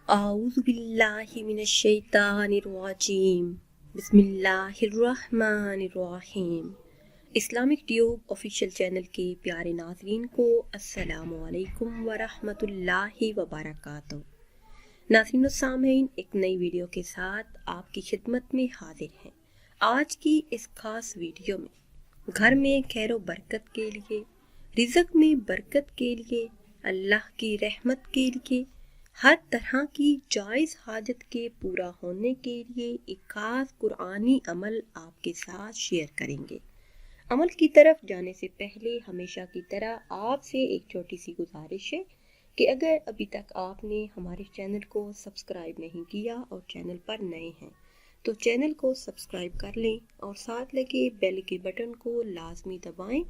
اعوذ باللہ من الشیطان الرجیم بسم اللہ الرحمن الرحیم۔ اسلامک ٹیوب آفیشیل چینل کے پیارے ناظرین کو السلام علیکم ورحمۃ اللہ وبرکاتہ۔ ناظرین و سامعین، ایک نئی ویڈیو کے ساتھ آپ کی خدمت میں حاضر ہیں۔ آج کی اس خاص ویڈیو میں گھر میں خیر و برکت کے لیے، رزق میں برکت کے لیے، اللہ کی رحمت کے لیے، ہر طرح کی جائز حاجت کے پورا ہونے کے لیے ایک خاص قرآنی عمل آپ کے ساتھ شیئر کریں گے۔ عمل کی طرف جانے سے پہلے ہمیشہ کی طرح آپ سے ایک چھوٹی سی گزارش ہے کہ اگر ابھی تک آپ نے ہمارے چینل کو سبسکرائب نہیں کیا اور چینل پر نئے ہیں تو چینل کو سبسکرائب کر لیں اور ساتھ لگے بیل کے بٹن کو لازمی دبائیں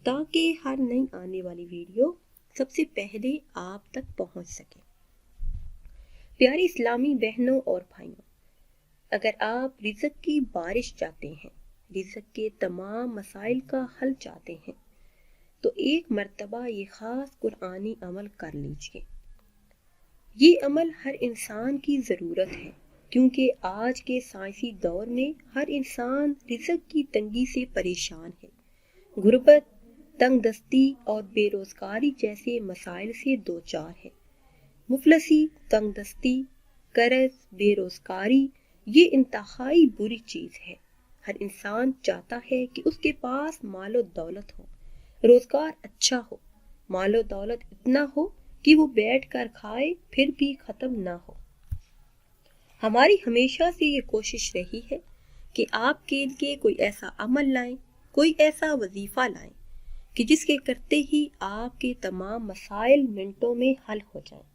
تاکہ ہر نئی آنے والی ویڈیو سب سے پہلے آپ تک پہنچ سکے۔ پیاری اسلامی بہنوں اور بھائیوں، اگر آپ رزق کی بارش چاہتے ہیں، رزق کے تمام مسائل کا حل چاہتے ہیں تو ایک مرتبہ یہ خاص قرآنی عمل کر لیجئے۔ یہ عمل ہر انسان کی ضرورت ہے کیونکہ آج کے سائنسی دور میں ہر انسان رزق کی تنگی سے پریشان ہے۔ غربت، تنگ دستی اور بے روزگاری جیسے مسائل سے دوچار ہے۔ مفلسی، تنگ دستی، قرض، بے روزگاری یہ انتہائی بری چیز ہے۔ ہر انسان چاہتا ہے کہ اس کے پاس مال و دولت ہو، روزگار اچھا ہو، مال و دولت اتنا ہو کہ وہ بیٹھ کر کھائے پھر بھی ختم نہ ہو۔ ہماری ہمیشہ سے یہ کوشش رہی ہے کہ آپ کے لیے کوئی ایسا عمل لائیں، کوئی ایسا وظیفہ لائیں کہ جس کے کرتے ہی آپ کے تمام مسائل منٹوں میں حل ہو جائیں۔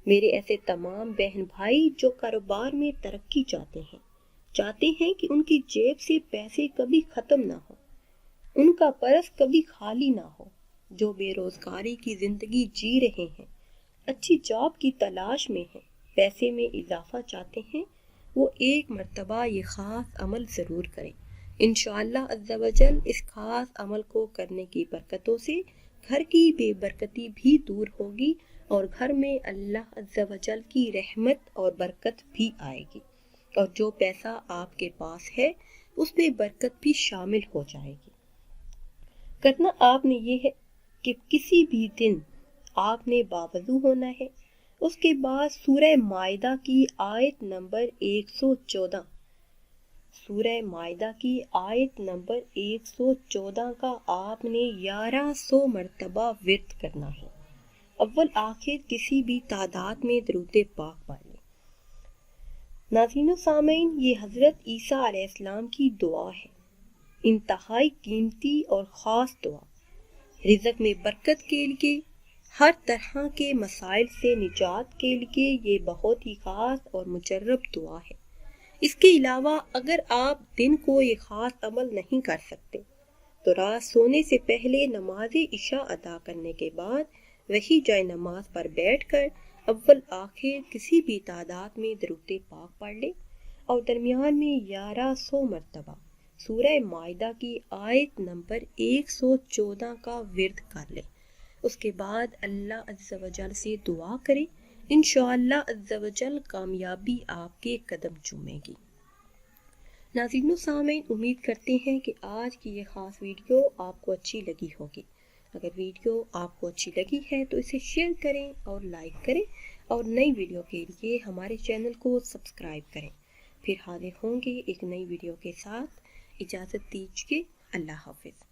میرے ایسے تمام بہن بھائی جو کاروبار میں ترقی چاہتے ہیں کہ ان کی جیب سے پیسے کبھی ختم نہ ہو، ان کا پرس کبھی خالی نہ ہو، جو بے روزگاری کی زندگی جی رہے ہیں، اچھی جاب کی تلاش میں ہیں، پیسے میں اضافہ چاہتے ہیں، وہ ایک مرتبہ یہ خاص عمل ضرور کریں۔ انشاءاللہ عز و جل اس خاص عمل کو کرنے کی برکتوں سے گھر کی بے برکتی بھی دور ہوگی اور گھر میں اللہ عز و جل کی رحمت اور برکت بھی آئے گی، اور جو پیسہ آپ کے پاس ہے اس میں برکت بھی شامل ہو جائے گی۔ کرنا آپ نے یہ ہے کہ کسی بھی دن آپ نے باوضو ہونا ہے، اس کے بعد سورہ مائدہ کی آیت نمبر 114 سورہ مائدہ کی آیت نمبر 114 کا آپ نے 1100 مرتبہ ورد کرنا ہے۔ اول آخر کسی بھی تعداد میں درود پاک پڑھ لیں۔ ناظرین و سامعین، یہ حضرت عیسیٰ علیہ السلام کی دعا ہے، انتہائی قیمتی اور خاص دعا، رزق میں برکت کے لیے، ہر طرح کے مسائل سے نجات کے لیے یہ بہت ہی خاص اور مجرب دعا ہے۔ اس کے علاوہ اگر آپ دن کو یہ خاص عمل نہیں کر سکتے تو رات سونے سے پہلے نماز عشاء ادا کرنے کے بعد وہی جائے نماز پر بیٹھ کر اول آخر کسی بھی تعداد میں درود پاک پڑھ لیں اور درمیان میں 1100 مرتبہ سورہ مائدہ کی آیت نمبر 114 کا ورد کر لیں۔ اس کے بعد اللہ عز و جل سے دعا کریں، انشاءاللہ عز و جل کامیابی آپ کے قدم چومے گی۔ ناظرین و سامعین، امید کرتے ہیں کہ آج کی یہ خاص ویڈیو آپ کو اچھی لگی ہوگی۔ اگر ویڈیو آپ کو اچھی لگی ہے تو اسے شیئر کریں اور لائک کریں اور نئی ویڈیو کے لیے ہمارے چینل کو سبسکرائب کریں۔ پھر حاضر ہوں گے ایک نئی ویڈیو کے ساتھ۔ اجازت دیجیے، اللہ حافظ۔